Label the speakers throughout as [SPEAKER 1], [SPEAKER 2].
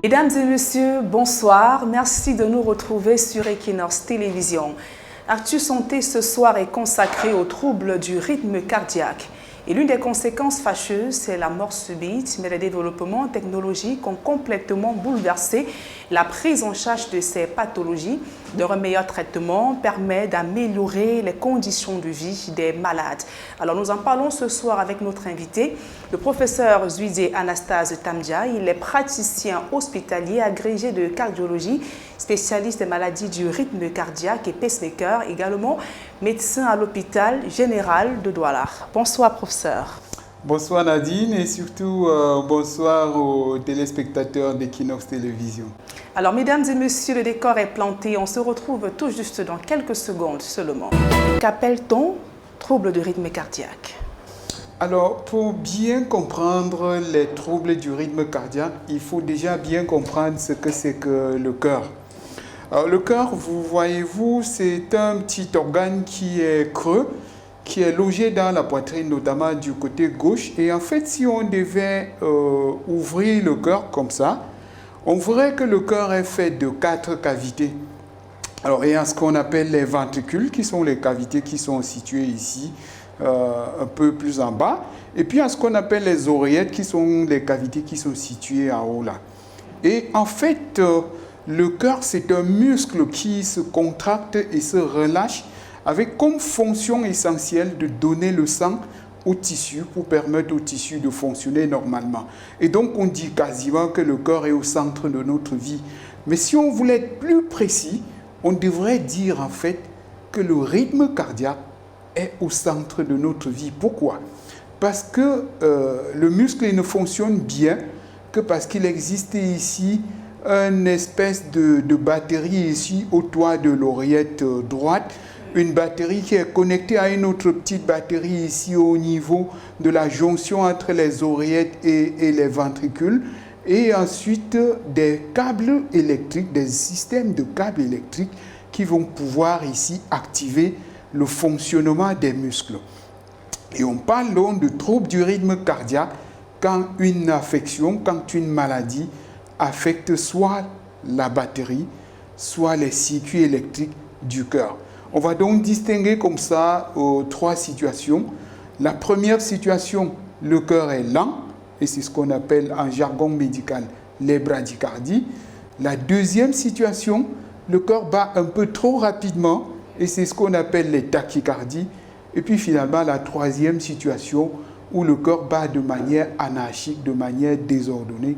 [SPEAKER 1] Mesdames et messieurs, bonsoir. Merci de nous retrouver sur Equinox Télévision. Actu Santé ce soir est consacré aux troubles du rythme cardiaque. Et l'une des conséquences fâcheuses, c'est la mort subite, mais les développements technologiques ont complètement bouleversé la prise en charge de ces pathologies. Leur meilleur traitement permet d'améliorer les conditions de vie des malades. Alors nous en parlons ce soir avec notre invité, le professeur Zuidé Anastase Tamdia. Il est praticien hospitalier agrégé de cardiologie, spécialiste des maladies du rythme cardiaque et pacemaker, également médecin à l'hôpital général de Douala. Bonsoir professeur.
[SPEAKER 2] Bonsoir Nadine et surtout bonsoir aux téléspectateurs d'Equinox Télévision.
[SPEAKER 1] Alors mesdames et messieurs, le décor est planté. On se retrouve tout juste dans quelques secondes seulement. Qu'appelle-t-on trouble du rythme cardiaque?
[SPEAKER 2] Alors pour bien comprendre les troubles du rythme cardiaque, il faut déjà bien comprendre ce que c'est que le cœur. Alors le cœur, vous voyez-vous, c'est un petit organe qui est creux, qui est logé dans la poitrine, notamment du côté gauche. Et en fait, si on devait ouvrir le cœur comme ça, on verrait que le cœur est fait de 4 cavités. Alors, il y a ce qu'on appelle les ventricules, qui sont les cavités qui sont situées ici, un peu plus en bas. Et puis, il y a ce qu'on appelle les oreillettes, qui sont les cavités qui sont situées en haut là. Et en fait, le cœur, c'est un muscle qui se contracte et se relâche avec comme fonction essentielle de donner le sang au tissu pour permettre au tissu de fonctionner normalement. Et donc, on dit quasiment que le cœur est au centre de notre vie. Mais si on voulait être plus précis, on devrait dire en fait que le rythme cardiaque est au centre de notre vie. Pourquoi? Parce que le muscle il ne fonctionne bien que parce qu'il existe ici une espèce de batterie ici au toit de l'oreillette droite, une batterie qui est connectée à une autre petite batterie ici au niveau de la jonction entre les oreillettes et les ventricules, et ensuite des câbles électriques, des systèmes de câbles électriques qui vont pouvoir ici activer le fonctionnement des muscles. Et on parle donc de troubles du rythme cardiaque quand une affection, quand une maladie affecte soit la batterie, soit les circuits électriques du cœur. On va donc distinguer comme ça 3 situations. La première situation, le cœur est lent, et c'est ce qu'on appelle en jargon médical les bradycardies. La deuxième situation, le cœur bat un peu trop rapidement, et c'est ce qu'on appelle les tachycardies. Et puis finalement, la troisième situation, où le cœur bat de manière anarchique, de manière désordonnée.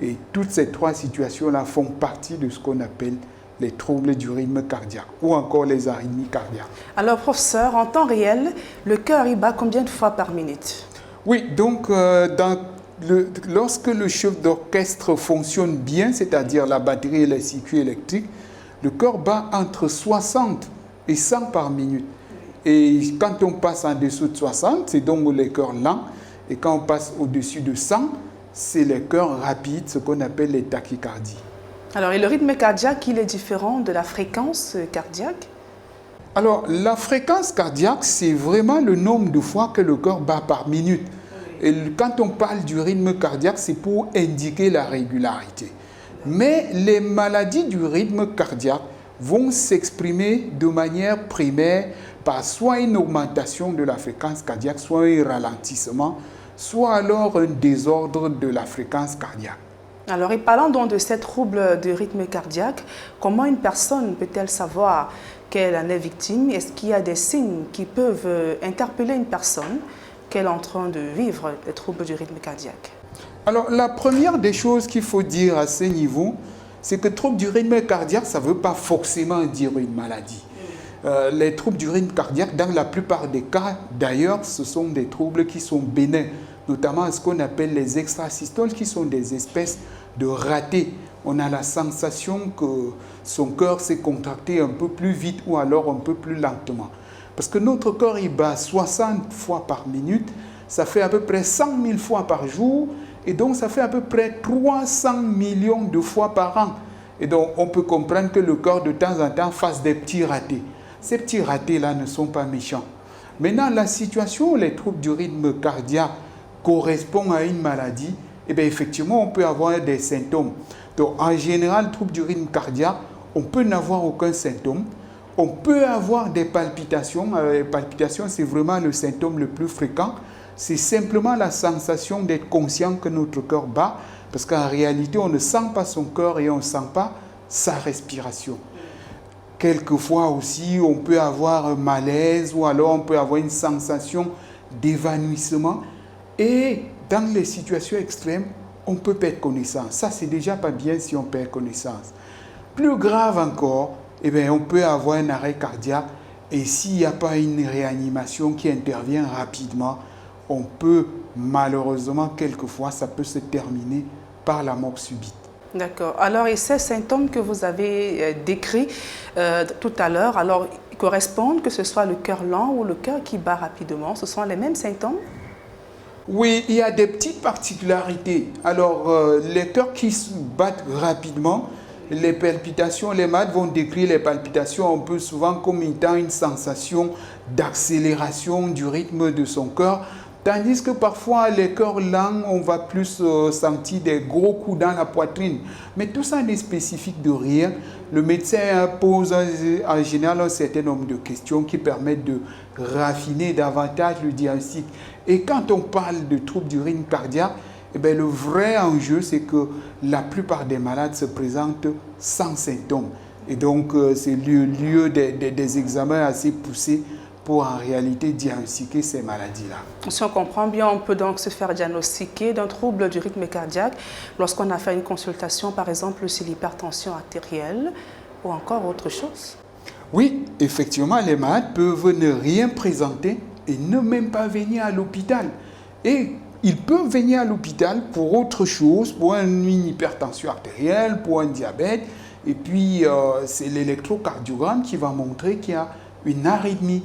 [SPEAKER 2] Et toutes ces 3 situations-là font partie de ce qu'on appelle les troubles du rythme cardiaque ou encore les arythmies cardiaques.
[SPEAKER 1] Alors professeur, en temps réel, le cœur il bat combien de fois par minute?
[SPEAKER 2] Oui, donc lorsque le chef d'orchestre fonctionne bien, c'est-à-dire la batterie et les circuits électriques, le cœur bat entre 60 et 100 par minute. Et quand on passe en dessous de 60, c'est donc les cœurs lents. Et quand on passe au-dessus de 100, c'est les cœurs rapides, ce qu'on appelle les tachycardies.
[SPEAKER 1] Alors, et le rythme cardiaque, il est différent de la fréquence cardiaque?
[SPEAKER 2] Alors, la fréquence cardiaque, c'est vraiment le nombre de fois que le cœur bat par minute. Et quand on parle du rythme cardiaque, c'est pour indiquer la régularité. Mais les maladies du rythme cardiaque vont s'exprimer de manière primaire par soit une augmentation de la fréquence cardiaque, soit un ralentissement, soit alors un désordre de la fréquence cardiaque.
[SPEAKER 1] Alors, et parlant donc de ces troubles de rythme cardiaque, comment une personne peut-elle savoir qu'elle en est victime? Est-ce qu'il y a des signes qui peuvent interpeller une personne qu'elle est en train de vivre des troubles du rythme cardiaque?
[SPEAKER 2] Alors, la première des choses qu'il faut dire à ce niveau, c'est que troubles du rythme cardiaque, ça ne veut pas forcément dire une maladie. Les troubles du rythme cardiaque, dans la plupart des cas, d'ailleurs, ce sont des troubles qui sont bénins, notamment ce qu'on appelle les extrasystoles, qui sont des espèces de ratés. On a la sensation que son cœur s'est contracté un peu plus vite ou alors un peu plus lentement. Parce que notre cœur, il bat 60 fois par minute, ça fait à peu près 100 000 fois par jour, et donc ça fait à peu près 300 millions de fois par an. Et donc on peut comprendre que le cœur de temps en temps fasse des petits ratés. Ces petits ratés-là ne sont pas méchants. Maintenant, la situation où les troubles du rythme cardiaque correspondent à une maladie, eh bien, effectivement, on peut avoir des symptômes. Donc, en général, trouble du rythme cardiaque, on peut n'avoir aucun symptôme. On peut avoir des palpitations. Les palpitations, c'est vraiment le symptôme le plus fréquent. C'est simplement la sensation d'être conscient que notre cœur bat, parce qu'en réalité, on ne sent pas son cœur et on ne sent pas sa respiration. Quelquefois aussi, on peut avoir un malaise ou alors on peut avoir une sensation d'évanouissement. Et dans les situations extrêmes, on peut perdre connaissance. Ça, c'est déjà pas bien si on perd connaissance. Plus grave encore, eh bien, on peut avoir un arrêt cardiaque et s'il n'y a pas une réanimation qui intervient rapidement, on peut malheureusement, quelquefois, ça peut se terminer par la mort subite.
[SPEAKER 1] D'accord. Alors, et ces symptômes que vous avez décrits tout à l'heure, alors, ils correspondent, que ce soit le cœur lent ou le cœur qui bat rapidement, ce sont les mêmes symptômes?
[SPEAKER 2] Oui, il y a des petites particularités. Alors, les cœurs qui battent rapidement, les palpitations, les malades vont décrire les palpitations un peu souvent comme étant une sensation d'accélération du rythme de son cœur. Tandis que parfois, les cœurs lents, on va plus sentir des gros coups dans la poitrine. Mais tout ça n'est spécifique de rien. Le médecin pose en général un certain nombre de questions qui permettent de raffiner davantage le diagnostic. Et quand on parle de troubles du rythme cardiaque, eh bien, le vrai enjeu, c'est que la plupart des malades se présentent sans symptômes. Et donc, c'est le lieu des examens assez poussés pour en réalité diagnostiquer ces maladies-là.
[SPEAKER 1] Si on comprend bien, on peut donc se faire diagnostiquer d'un trouble du rythme cardiaque lorsqu'on a fait une consultation, par exemple, sur l'hypertension artérielle ou encore autre chose.
[SPEAKER 2] Oui, effectivement, les malades peuvent ne rien présenter et ne même pas venir à l'hôpital. Et ils peuvent venir à l'hôpital pour autre chose, pour une hypertension artérielle, pour un diabète. Et puis, c'est l'électrocardiogramme qui va montrer qu'il y a une arythmie.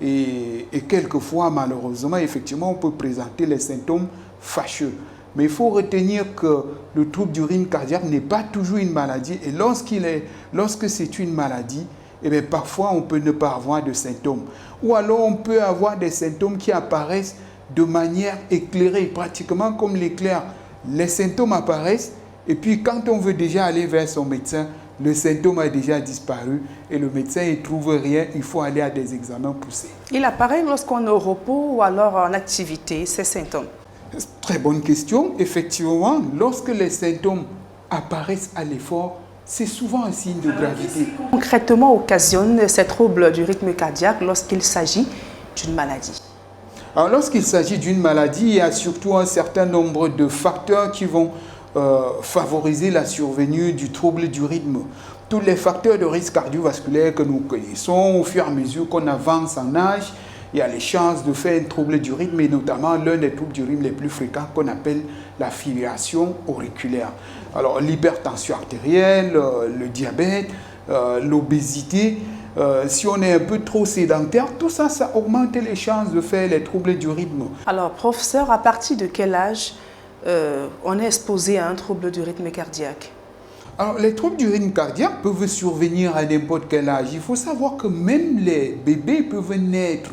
[SPEAKER 2] Et quelquefois, malheureusement, effectivement, on peut présenter les symptômes fâcheux. Mais il faut retenir que le trouble du rythme cardiaque n'est pas toujours une maladie. Et lorsque c'est une maladie, eh bien, parfois, on peut ne pas avoir de symptômes. Ou alors, on peut avoir des symptômes qui apparaissent de manière éclairée, pratiquement comme l'éclair. Les symptômes apparaissent et puis quand on veut déjà aller vers son médecin, le symptôme a déjà disparu et le médecin ne trouve rien, il faut aller à des examens poussés.
[SPEAKER 1] Il apparaît lorsqu'on est au repos ou alors en activité, ces symptômes?
[SPEAKER 2] Très bonne question. Effectivement, lorsque les symptômes apparaissent à l'effort, c'est souvent un signe de gravité.
[SPEAKER 1] Concrètement, occasionne ces troubles du rythme cardiaque lorsqu'il s'agit d'une maladie?
[SPEAKER 2] Alors, lorsqu'il s'agit d'une maladie, il y a surtout un certain nombre de facteurs qui vont favoriser la survenue du trouble du rythme. Tous les facteurs de risque cardiovasculaire que nous connaissons, au fur et à mesure qu'on avance en âge, il y a les chances de faire un trouble du rythme, et notamment l'un des troubles du rythme les plus fréquents qu'on appelle la fibrillation auriculaire. Alors, l'hypertension artérielle, le diabète, l'obésité, si on est un peu trop sédentaire, tout ça, ça augmente les chances de faire les troubles du rythme.
[SPEAKER 1] Alors, professeur, à partir de quel âge on est exposé à un trouble du rythme cardiaque?
[SPEAKER 2] Alors, les troubles du rythme cardiaque peuvent survenir à n'importe quel âge. Il faut savoir que même les bébés peuvent naître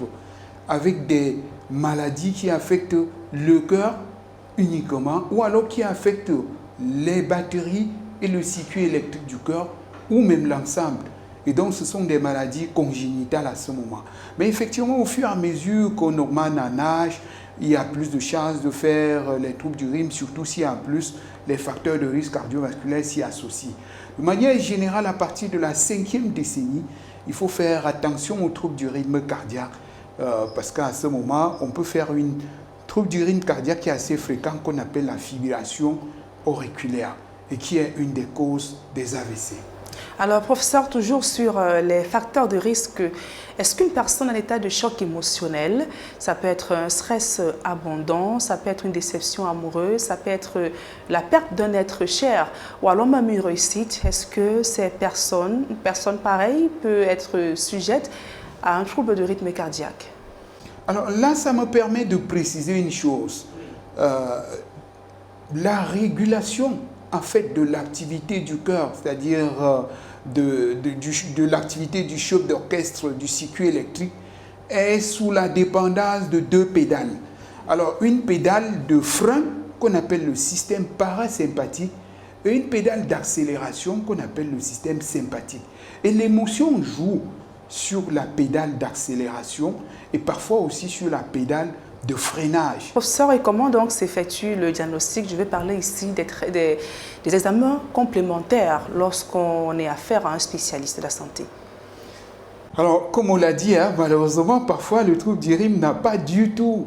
[SPEAKER 2] avec des maladies qui affectent le cœur uniquement ou alors qui affectent les batteries et le circuit électrique du cœur ou même l'ensemble. Et donc, ce sont des maladies congénitales à ce moment. Mais effectivement, au fur et à mesure qu'on augmente en âge, il y a plus de chances de faire les troubles du rythme, surtout si en plus les facteurs de risque cardiovasculaire s'y associent. De manière générale, à partir de la 5e décennie, il faut faire attention aux troubles du rythme cardiaque parce qu'à ce moment, on peut faire une trouble du rythme cardiaque qui est assez fréquent qu'on appelle la fibrillation auriculaire et qui est une des causes des AVC.
[SPEAKER 1] Alors, professeur, toujours sur les facteurs de risque, est-ce qu'une personne en état de choc émotionnel, ça peut être un stress abondant, ça peut être une déception amoureuse, ça peut être la perte d'un être cher, ou alors même une réussite, est-ce que une personne pareille peut être sujette à un trouble de rythme cardiaque?
[SPEAKER 2] Alors là, ça me permet de préciser une chose. La régulation en fait de l'activité du cœur, c'est-à-dire de l'activité du choc d'orchestre du circuit électrique, est sous la dépendance de 2 pédales. Alors, une pédale de frein qu'on appelle le système parasympathique et une pédale d'accélération qu'on appelle le système sympathique. Et l'émotion joue sur la pédale d'accélération et parfois aussi sur la pédale de freinage.
[SPEAKER 1] Professeur, et comment donc s'effectue le diagnostic? Je vais parler ici des examens complémentaires lorsqu'on est affaire à un spécialiste de la santé.
[SPEAKER 2] Alors, comme on l'a dit, malheureusement, parfois le trouble du rythme n'a pas du tout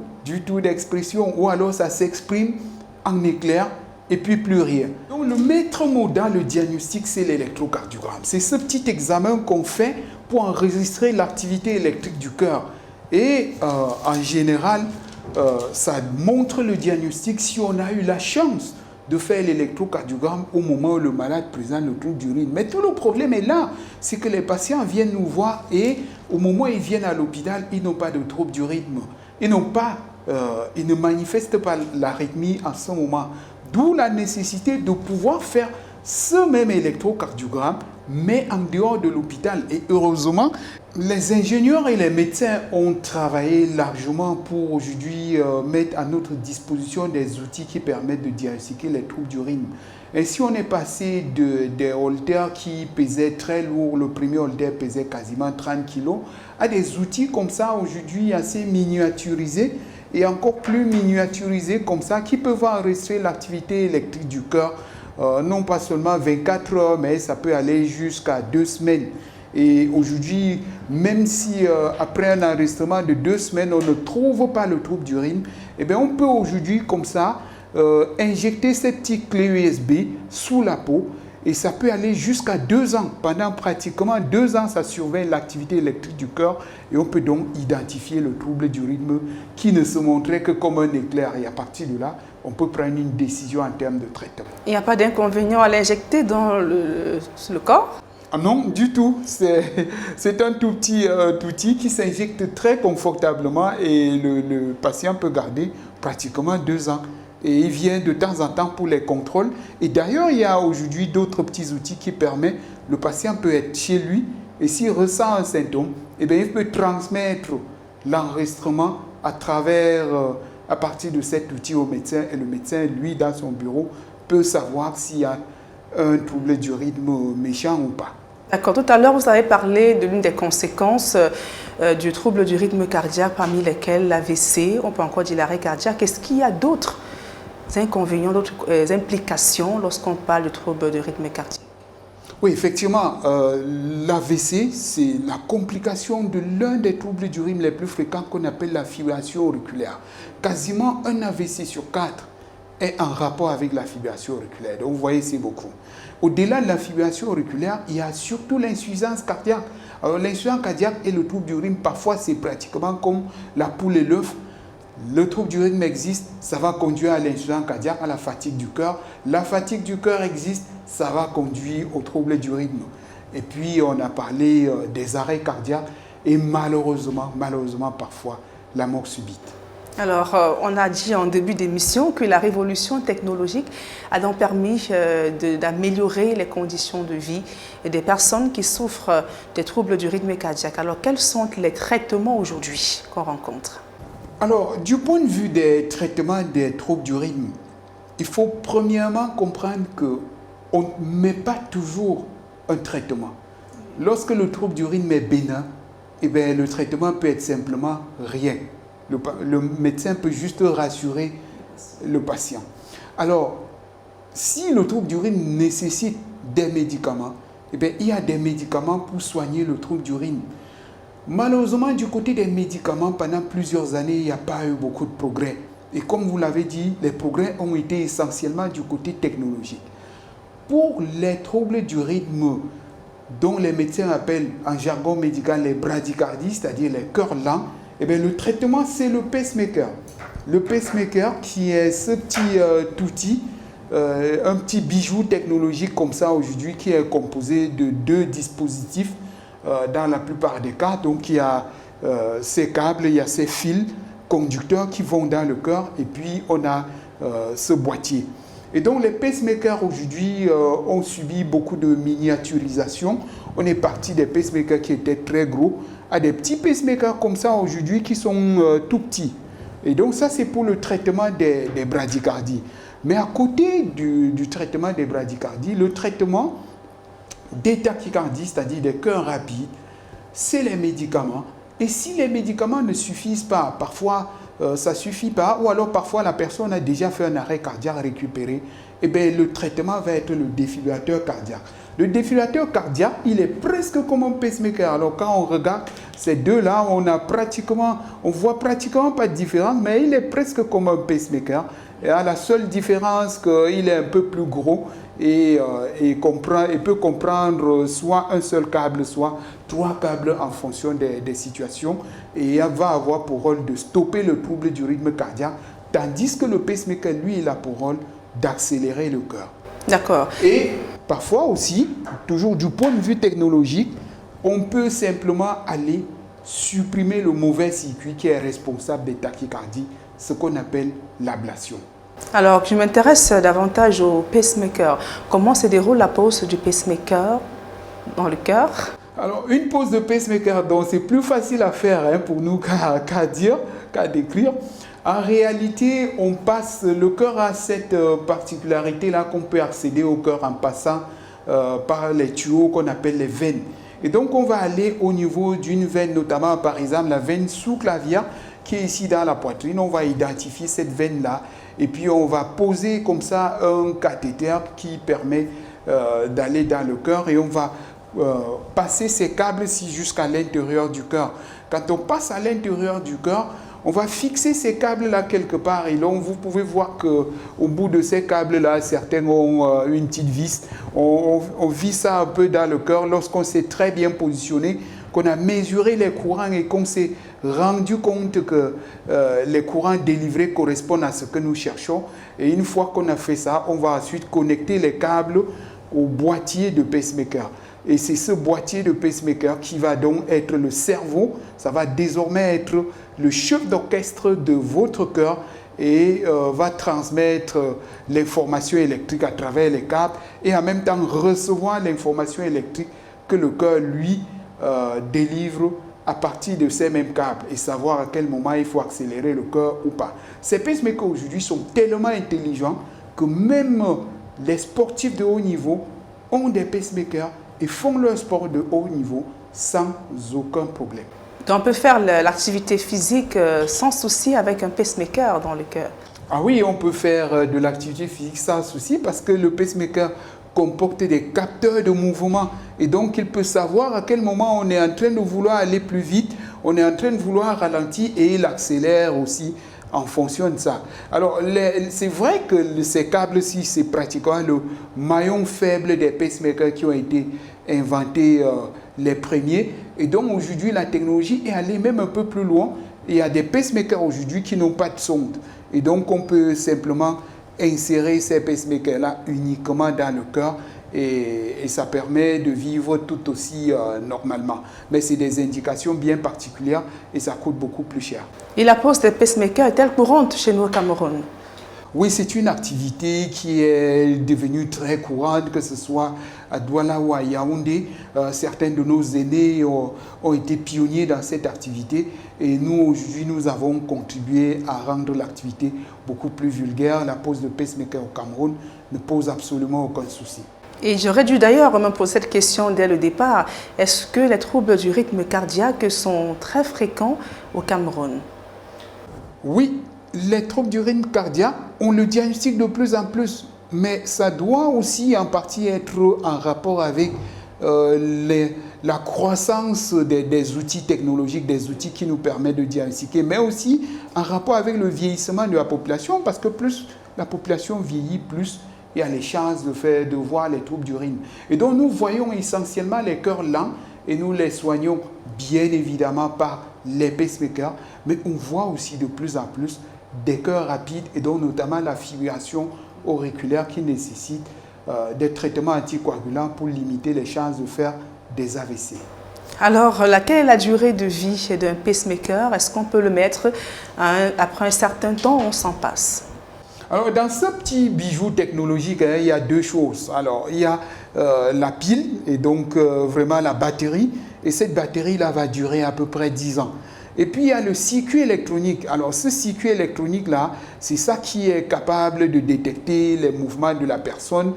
[SPEAKER 2] d'expression, ou alors ça s'exprime en éclair et puis plus rien. Donc, le maître mot dans le diagnostic, c'est l'électrocardiogramme. C'est ce petit examen qu'on fait pour enregistrer l'activité électrique du cœur. Et en général, ça montre le diagnostic si on a eu la chance de faire l'électrocardiogramme au moment où le malade présente le trouble du rythme. Mais tout le problème est là, c'est que les patients viennent nous voir et au moment où ils viennent à l'hôpital, ils n'ont pas de trouble du rythme. Ils ne manifestent pas l'arythmie en ce moment. D'où la nécessité de pouvoir faire ce même électrocardiogramme, mais en dehors de l'hôpital. Et heureusement, les ingénieurs et les médecins ont travaillé largement pour aujourd'hui mettre à notre disposition des outils qui permettent de diagnostiquer les troubles du rythme. Ainsi, on est passé des haltères qui pesaient très lourd, le premier haltère pesait quasiment 30 kg, à des outils comme ça aujourd'hui assez miniaturisés et encore plus miniaturisés comme ça qui peuvent enregistrer l'activité électrique du cœur. Non pas seulement 24 heures, mais ça peut aller jusqu'à 2 semaines. Et aujourd'hui, même si après un enregistrement de 2 semaines, on ne trouve pas le trouble du rythme, eh bien, on peut aujourd'hui, comme ça, injecter ces petites clés USB sous la peau. Et ça peut aller jusqu'à 2 ans. Pendant pratiquement 2 ans, ça surveille l'activité électrique du cœur. Et on peut donc identifier le trouble du rythme qui ne se montrait que comme un éclair. Et à partir de là, on peut prendre une décision en termes de traitement.
[SPEAKER 1] Il n'y a pas d'inconvénient à l'injecter dans le corps?
[SPEAKER 2] Ah non, du tout. C'est un tout petit outil qui s'injecte très confortablement et le patient peut garder pratiquement 2 ans. Et il vient de temps en temps pour les contrôles. Et d'ailleurs, il y a aujourd'hui d'autres petits outils qui permettent, le patient peut être chez lui et s'il ressent un symptôme, eh bien, il peut transmettre l'enregistrement à partir de cet outil au médecin. Et le médecin, lui, dans son bureau, peut savoir s'il y a un trouble du rythme méchant ou pas.
[SPEAKER 1] D'accord. Tout à l'heure, vous avez parlé de l'une des conséquences du trouble du rythme cardiaque, parmi lesquelles l'AVC, on peut encore dire l'arrêt cardiaque. Est-ce qu'il y a d'autres inconvénients, d'autres implications lorsqu'on parle de trouble du rythme cardiaque?
[SPEAKER 2] Oui, effectivement, l'AVC, c'est la complication de l'un des troubles du rythme les plus fréquents qu'on appelle la fibrillation auriculaire. Quasiment un AVC sur 4 est en rapport avec la fibrillation auriculaire. Donc, vous voyez, c'est beaucoup. Au-delà de la fibrillation auriculaire, il y a surtout l'insuffisance cardiaque. Alors, l'insuffisance cardiaque et le trouble du rythme, parfois, c'est pratiquement comme la poule et l'œuf. Le trouble du rythme existe, ça va conduire à l'insuffisance cardiaque, à la fatigue du cœur. La fatigue du cœur existe, ça va conduire au trouble du rythme. Et puis, on a parlé des arrêts cardiaques et malheureusement, parfois, la mort subite.
[SPEAKER 1] Alors, on a dit en début d'émission que la révolution technologique a donc permis d'améliorer les conditions de vie des personnes qui souffrent des troubles du rythme cardiaque. Alors, quels sont les traitements aujourd'hui qu'on rencontre?
[SPEAKER 2] Alors, du point de vue des traitements des troubles du rythme, il faut premièrement comprendre qu'on ne met pas toujours un traitement. Lorsque le trouble du rythme est bénin, eh bien, le traitement peut être simplement rien. Le médecin peut juste rassurer le patient. Alors, si le trouble du rythme nécessite des médicaments, eh bien, il y a des médicaments pour soigner le trouble du rythme. Malheureusement, du côté des médicaments, pendant plusieurs années, il n'y a pas eu beaucoup de progrès. Et comme vous l'avez dit, les progrès ont été essentiellement du côté technologique. Pour les troubles du rythme, dont les médecins appellent en jargon médical les bradycardies, c'est-à-dire les cœurs lents, eh bien, le traitement, c'est le pacemaker. Le pacemaker qui est ce petit outil, un petit bijou technologique comme ça aujourd'hui, qui est composé de 2 dispositifs dans la plupart des cas. Donc, il y a ces câbles, il y a ces fils conducteurs qui vont dans le cœur et puis on a ce boîtier. Et donc, les pacemakers aujourd'hui ont subi beaucoup de miniaturisation. On est parti des pacemakers qui étaient très gros à des petits pacemakers comme ça aujourd'hui qui sont tout petits. Et donc, ça, c'est pour le traitement des bradycardies. Mais à côté du traitement des bradycardies, le traitement des tachycardies, c'est-à-dire des cœurs rapides, c'est les médicaments. Et si les médicaments ne suffisent pas, parfois ça ne suffit pas, ou alors parfois la personne a déjà fait un arrêt cardiaque récupéré, eh bien, le traitement va être le défibrillateur cardiaque. Le défibrillateur cardiaque, il est presque comme un pacemaker. Alors quand on regarde ces deux-là, on voit pratiquement pas de différence, mais il est presque comme un pacemaker. Et à la seule différence qu'il est un peu plus gros et peut comprendre soit un seul câble, soit 3 câbles en fonction des situations. Et va avoir pour rôle de stopper le trouble du rythme cardiaque, tandis que le pacemaker, lui, il a pour rôle d'accélérer le cœur.
[SPEAKER 1] D'accord.
[SPEAKER 2] Et parfois aussi, toujours du point de vue technologique, on peut simplement aller supprimer le mauvais circuit qui est responsable des tachycardies, ce qu'on appelle l'ablation.
[SPEAKER 1] Alors, je m'intéresse davantage au pacemaker. Comment se déroule la pose du pacemaker dans le cœur?
[SPEAKER 2] Alors, une pose de pacemaker, donc c'est plus facile à faire pour nous qu'à décrire. En réalité, le cœur a cette particularité-là qu'on peut accéder au cœur en passant par les tuyaux qu'on appelle les veines. Et donc, on va aller au niveau d'une veine, notamment par exemple la veine sous-clavière qui est ici dans la poitrine. On va identifier cette veine-là et puis on va poser comme ça un cathéter qui permet d'aller dans le cœur et on va passer ces câbles-ci jusqu'à l'intérieur du cœur. Quand on passe à l'intérieur du cœur, on va fixer ces câbles-là quelque part et donc vous pouvez voir qu'au bout de ces câbles-là, certains ont une petite vis. On visse ça un peu dans le cœur lorsqu'on s'est très bien positionné, qu'on a mesuré les courants et qu'on s'est rendu compte que les courants délivrés correspondent à ce que nous cherchons. Et une fois qu'on a fait ça, on va ensuite connecter les câbles au boîtier de pacemaker. Et c'est ce boîtier de pacemaker qui va donc être le cerveau. Ça va désormais être le chef d'orchestre de votre cœur et va transmettre l'information électrique à travers les câbles et en même temps recevoir l'information électrique que le cœur, lui, délivre à partir de ces mêmes câbles et savoir à quel moment il faut accélérer le cœur ou pas. Ces pacemakers aujourd'hui sont tellement intelligents que même les sportifs de haut niveau ont des pacemakers et font leur sport de haut niveau sans aucun problème.
[SPEAKER 1] Donc on peut faire l'activité physique sans souci avec un pacemaker dans le cœur?
[SPEAKER 2] Ah oui, on peut faire de l'activité physique sans souci parce que le pacemaker comporte des capteurs de mouvement et donc il peut savoir à quel moment on est en train de vouloir aller plus vite, on est en train de vouloir ralentir et il accélère aussi en fonction de ça. Alors, c'est vrai que ces câbles-ci, c'est pratiquement le maillon faible des pacemakers qui ont été inventés les premiers. Et donc, aujourd'hui, la technologie est allée même un peu plus loin. Il y a des pacemakers aujourd'hui qui n'ont pas de sonde. Et donc, on peut simplement insérer ces pacemakers-là uniquement dans le cœur et ça permet de vivre tout aussi normalement. Mais c'est des indications bien particulières et ça coûte beaucoup plus cher.
[SPEAKER 1] Et la pose des pacemakers est-elle courante chez nous au Cameroun?
[SPEAKER 2] Oui, c'est une activité qui est devenue très courante, que ce soit à Douala ou à Yaoundé. Certains de nos aînés ont été pionniers dans cette activité et nous, aujourd'hui, nous avons contribué à rendre l'activité beaucoup plus vulgaire. La pose de pacemaker au Cameroun ne pose absolument aucun souci.
[SPEAKER 1] Et j'aurais dû d'ailleurs me poser cette question dès le départ. Est-ce que les troubles du rythme cardiaque sont très fréquents au Cameroun? Oui,
[SPEAKER 2] les troubles du rythme cardiaque, on le diagnostique de plus en plus, mais ça doit aussi en partie être en rapport avec la croissance des outils technologiques, des outils qui nous permettent de diagnostiquer, mais aussi en rapport avec le vieillissement de la population, parce que plus la population vieillit, plus il y a les chances de voir les troubles du rythme. Et donc nous voyons essentiellement les cœurs lents et nous les soignons bien évidemment par les pacemakers, mais on voit aussi de plus en plus des cœurs rapides et donc notamment la fibrillation auriculaire qui nécessite des traitements anticoagulants pour limiter les chances de faire des AVC.
[SPEAKER 1] Alors, quelle est la durée de vie d'un pacemaker? Est-ce qu'on peut le mettre après un certain temps, on s'en passe?
[SPEAKER 2] Alors, dans ce petit bijou technologique, il y a deux choses. Alors, il y a la pile et donc vraiment la batterie. Et cette batterie-là va durer à peu près 10 ans. Et puis, il y a le circuit électronique. Alors, ce circuit électronique-là, c'est ça qui est capable de détecter les mouvements de la personne,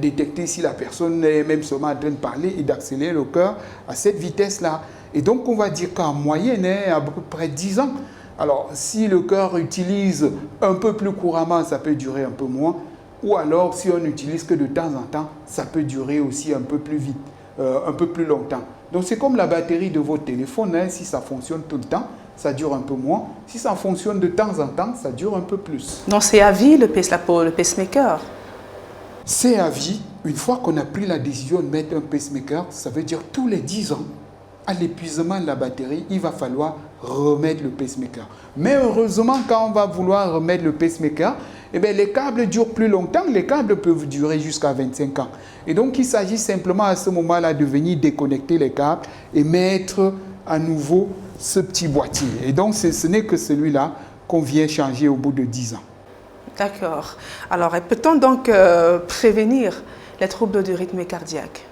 [SPEAKER 2] détecter si la personne est même seulement en train de parler et d'accélérer le cœur à cette vitesse-là. Et donc, on va dire qu'en moyenne, à peu près 10 ans. Alors, si le cœur utilise un peu plus couramment, ça peut durer un peu moins. Ou alors, si on n'utilise que de temps en temps, ça peut durer aussi un peu plus vite, un peu plus longtemps. Donc, c'est comme la batterie de votre téléphone. Si ça fonctionne tout le temps, ça dure un peu moins. Si ça fonctionne de temps en temps, ça dure un peu plus.
[SPEAKER 1] Donc, c'est à vie le pacemaker?
[SPEAKER 2] C'est à vie. Une fois qu'on a pris la décision de mettre un pacemaker, ça veut dire tous les 10 ans, à l'épuisement de la batterie, il va falloir remettre le pacemaker. Mais heureusement, quand on va vouloir remettre le pacemaker, eh bien, les câbles durent plus longtemps. Les câbles peuvent durer jusqu'à 25 ans. Et donc, il s'agit simplement à ce moment-là de venir déconnecter les câbles et mettre à nouveau ce petit boîtier. Et donc, ce n'est que celui-là qu'on vient changer au bout de 10 ans.
[SPEAKER 1] D'accord. Alors, peut-on donc prévenir les troubles du rythme cardiaque?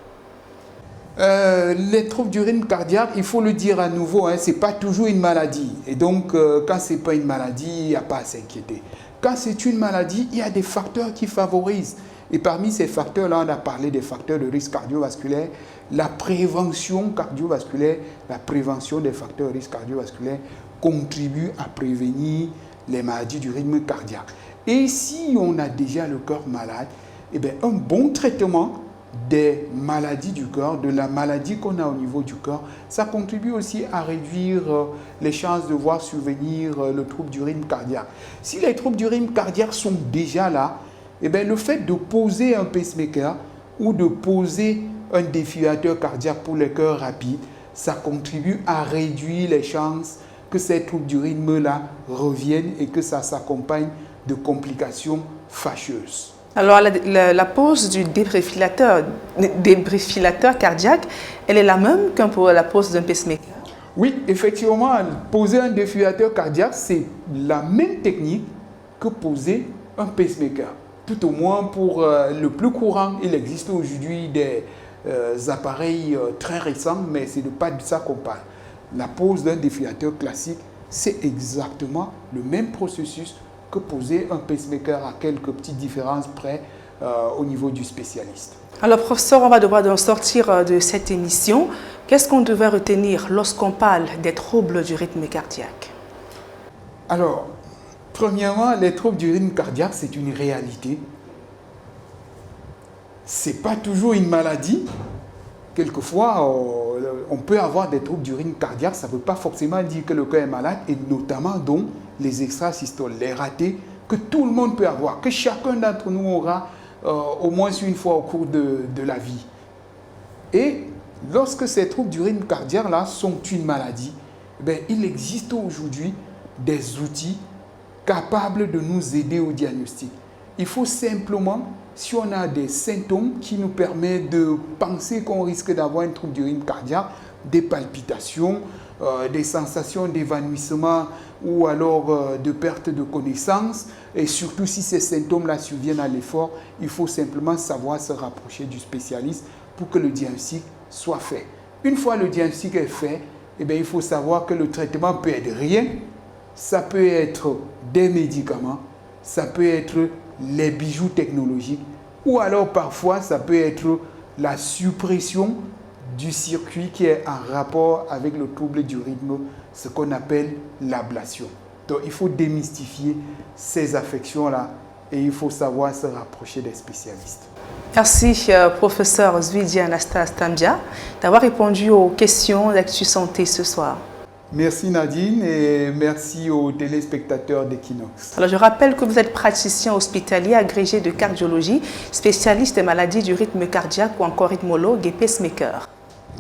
[SPEAKER 2] Les troubles du rythme cardiaque, il faut le dire à nouveau, ce n'est pas toujours une maladie. Et donc, quand ce n'est pas une maladie, il n'y a pas à s'inquiéter. Quand c'est une maladie, il y a des facteurs qui favorisent. Et parmi ces facteurs-là, on a parlé des facteurs de risque cardiovasculaire, la prévention cardiovasculaire, la prévention des facteurs de risque cardiovasculaire contribue à prévenir les maladies du rythme cardiaque. Et si on a déjà le cœur malade, eh bien, un bon traitement des maladies du cœur, de la maladie qu'on a au niveau du cœur, ça contribue aussi à réduire les chances de voir survenir le trouble du rythme cardiaque. Si les troubles du rythme cardiaque sont déjà là, eh bien, le fait de poser un pacemaker ou de poser un défibrillateur cardiaque pour les cœurs rapides, ça contribue à réduire les chances que ces troubles du rythme-là reviennent et que ça s'accompagne de complications fâcheuses.
[SPEAKER 1] Alors, la pose du défibrillateur cardiaque, elle est la même que pour la pose d'un pacemaker?
[SPEAKER 2] Oui, effectivement, poser un défibrillateur cardiaque, c'est la même technique que poser un pacemaker. Tout au moins pour le plus courant, il existe aujourd'hui des appareils très récents, mais ce n'est pas de ça qu'on parle. La pose d'un défibrillateur classique, c'est exactement le même processus que poser un pacemaker à quelques petites différences près au niveau du spécialiste.
[SPEAKER 1] Alors, professeur, on va devoir sortir de cette émission. Qu'est-ce qu'on devrait retenir lorsqu'on parle des troubles du rythme cardiaque?
[SPEAKER 2] Alors, premièrement, les troubles du rythme cardiaque, c'est une réalité. Ce n'est pas toujours une maladie. Quelquefois, on peut avoir des troubles du rythme cardiaque. Ça ne veut pas forcément dire que le cœur est malade, et notamment donc les extrasystoles, les ratés, que tout le monde peut avoir, que chacun d'entre nous aura au moins une fois au cours de la vie. Et lorsque ces troubles du rythme cardiaque-là sont une maladie, il existe aujourd'hui des outils capables de nous aider au diagnostic. Il faut simplement, si on a des symptômes qui nous permettent de penser qu'on risque d'avoir un trouble du rythme cardiaque, des palpitations, des sensations d'évanouissement ou alors de perte de connaissance, et surtout si ces symptômes-là surviennent à l'effort, il faut simplement savoir se rapprocher du spécialiste pour que le diagnostic soit fait. Une fois le diagnostic est fait, il faut savoir que le traitement peut être rien. Ça peut être des médicaments, ça peut être les bijoux technologiques, ou alors parfois ça peut être la suppression du circuit qui est en rapport avec le trouble du rythme, ce qu'on appelle l'ablation. Donc il faut démystifier ces affections-là et il faut savoir se rapprocher des spécialistes.
[SPEAKER 1] Merci, professeur Zwidi Anastase Tambia, d'avoir répondu aux questions d'Actu Santé ce soir.
[SPEAKER 2] Merci Nadine et merci aux téléspectateurs d'Equinox.
[SPEAKER 1] Alors je rappelle que vous êtes praticien hospitalier agrégé de cardiologie, spécialiste des maladies du rythme cardiaque ou encore rythmologue et pacemaker.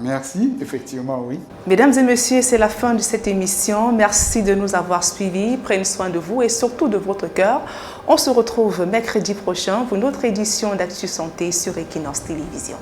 [SPEAKER 2] Merci, effectivement, oui.
[SPEAKER 1] Mesdames et messieurs, c'est la fin de cette émission. Merci de nous avoir suivis. Prenez soin de vous et surtout de votre cœur. On se retrouve mercredi prochain pour une autre édition d'Actu Santé sur Equinox Télévision.